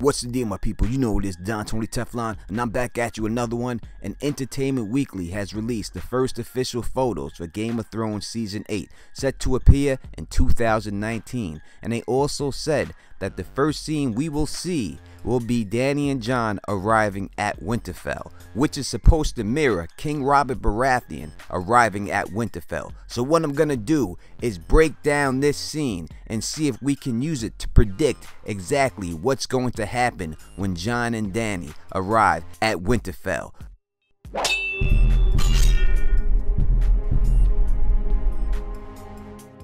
What's the deal, my people? You know it is Don Tony Teflon, and I'm back at you another one. And Entertainment Weekly has released the first official photos for Game of Thrones Season 8, set to appear in 2019. And they also said that the first scene we will see will be Dany and Jon arriving at Winterfell, which is supposed to mirror King Robert Baratheon arriving at Winterfell. So what I'm gonna do is break down this scene and see if we can use it to predict exactly what's going to happen when Jon and Dany arrive at Winterfell.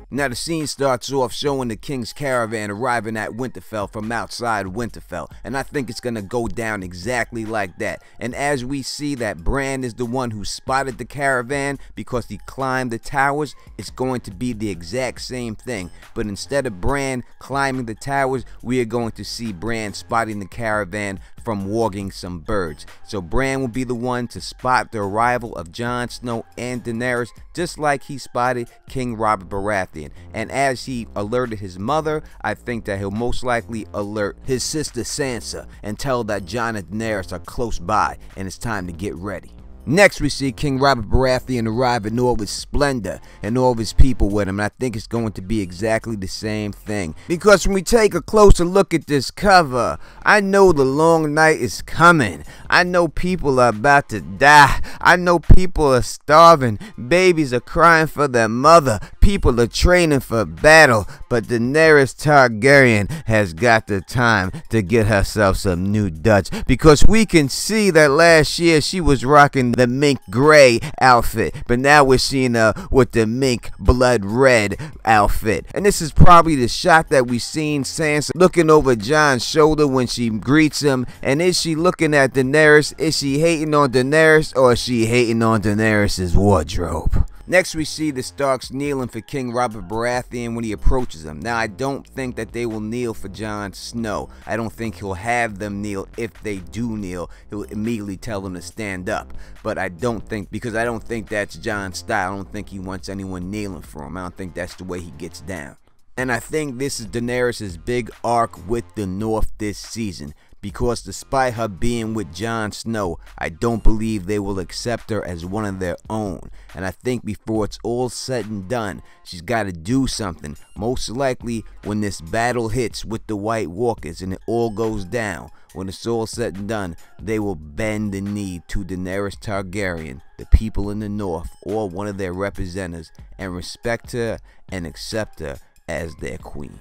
Now the scene starts off showing the king's caravan arriving at Winterfell from outside Winterfell, and I think it's gonna go down exactly like that. And as we see that Bran is the one who spotted the caravan because he climbed the towers, it's going to be the exact same thing. But instead of Bran climbing the towers, we are going to see Bran spotting the caravan from walking some birds. So Bran will be the one to spot the arrival of Jon Snow and Daenerys, just like he spotted King Robert Baratheon. And as he alerted his mother, I think that he'll most likely alert his sister Sansa and tell that Jon and Daenerys are close by and it's time to get ready. Next, we see King Robert Baratheon arrive in all of his splendor and all of his people with him, and I think it's going to be exactly the same thing. Because when we take a closer look at this cover, I know the long night is coming. I know people are about to die. I know people are starving. Babies are crying for their mother. People are training for battle. But Daenerys Targaryen has got the time to get herself some new Dutch. Because we can see that last year she was rocking the mink gray outfit, but now we're seeing her with the mink blood red outfit. And this is probably the shot that we seen Sansa looking over Jon's shoulder when she greets him. And is she looking at Daenerys? Is she hating on Daenerys, or is she hating on Daenerys' wardrobe? Next, we see the Starks kneeling for King Robert Baratheon when he approaches them. Now, I don't think that they will kneel for Jon Snow. I don't think he'll have them kneel. If they do kneel, he'll immediately tell them to stand up. But I don't think, because I don't think that's Jon's style. I don't think he wants anyone kneeling for him. I don't think that's the way he gets down. And I think this is Daenerys' big arc with the North this season. Because despite her being with Jon Snow, I don't believe they will accept her as one of their own. And I think before it's all said and done, she's got to do something. Most likely when this battle hits with the White Walkers and it all goes down, when it's all said and done, they will bend the knee to Daenerys Targaryen, the people in the North, or one of their representatives, and respect her and accept her as their queen.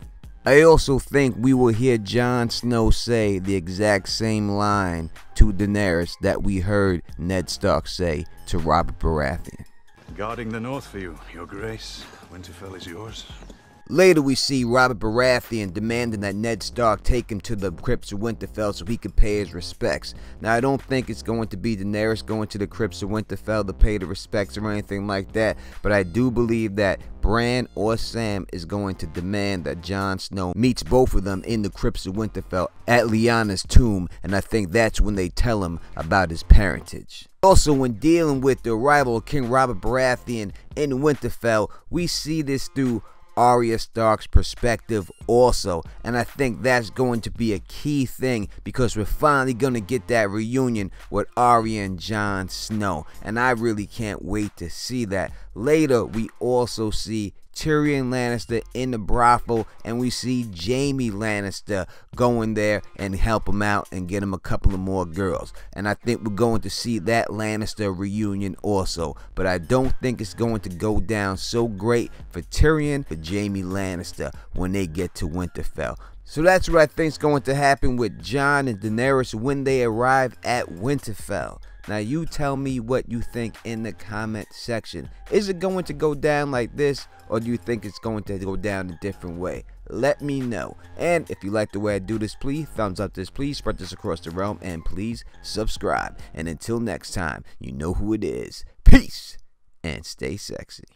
I also think we will hear Jon Snow say the exact same line to Daenerys that we heard Ned Stark say to Robert Baratheon. Guarding the North for you, Your Grace. Winterfell is yours. Later, we see Robert Baratheon demanding that Ned Stark take him to the crypts of Winterfell so he could pay his respects. Now, I don't think it's going to be Daenerys going to the crypts of Winterfell to pay the respects or anything like that, but I do believe that Bran or Sam is going to demand that Jon Snow meets both of them in the crypts of Winterfell at Lyanna's tomb, and I think that's when they tell him about his parentage. Also, when dealing with the arrival of King Robert Baratheon in Winterfell, we see this through Arya Stark's perspective also, and I think that's going to be a key thing because we're finally going to get that reunion with Arya and Jon Snow, and I really can't wait to see that. Later, we also see Tyrion Lannister in the brothel, and we see Jaime Lannister going there and help him out and get him a couple of more girls. And I think we're going to see that Lannister reunion also, but I don't think it's going to go down so great for Tyrion, for Jaime Lannister when they get to Winterfell. So that's what I think is going to happen with Jon and Daenerys when they arrive at Winterfell. Now you tell me what you think in the comment section. Is it going to go down like this, or do you think it's going to go down a different way? Let me know. And if you like the way I do this, please thumbs up this, please spread this across the realm, and please subscribe. And until next time, you know who it is. Peace and stay sexy.